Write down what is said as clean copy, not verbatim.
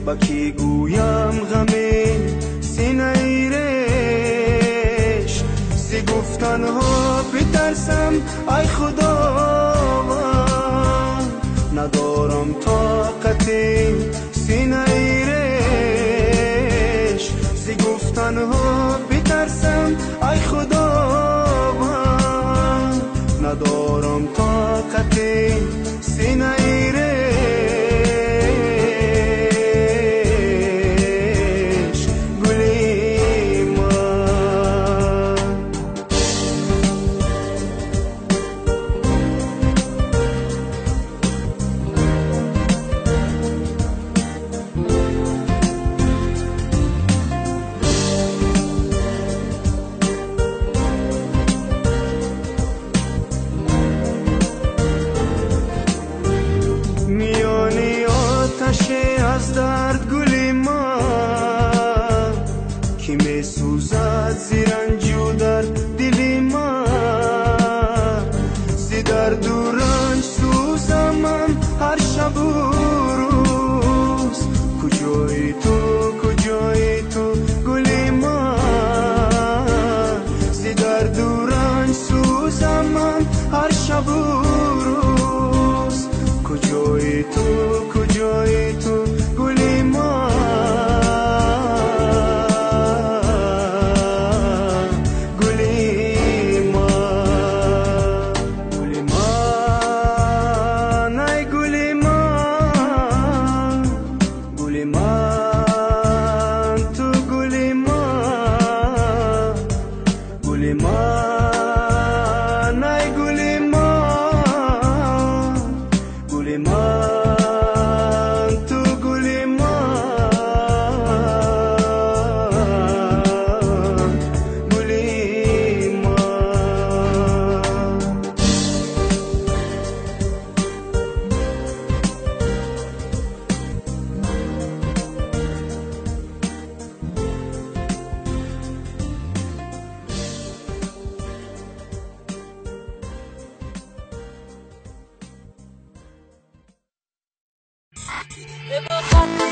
با کی گویم غم سینه ایرش، سی گفتن ها بترسم ای خدا، ندارم طاقت سینه ایرش، سی گفتن ها بترسم ای خدا، ندارم طاقت سینه ایرش، گلی من. از درد گلی من که می سوزد زیرنجو در دلی من، زی درد و رنج سوزم من هر شب و روز، کجایی تو گلی من، زی درد و رنج سوزم من هر شب و روز، کجایی تو گلی من، گلی من، گلی من، ای گلی من، گلی من، تو گلی من، گلی من، ای گلی من، گلی من. They both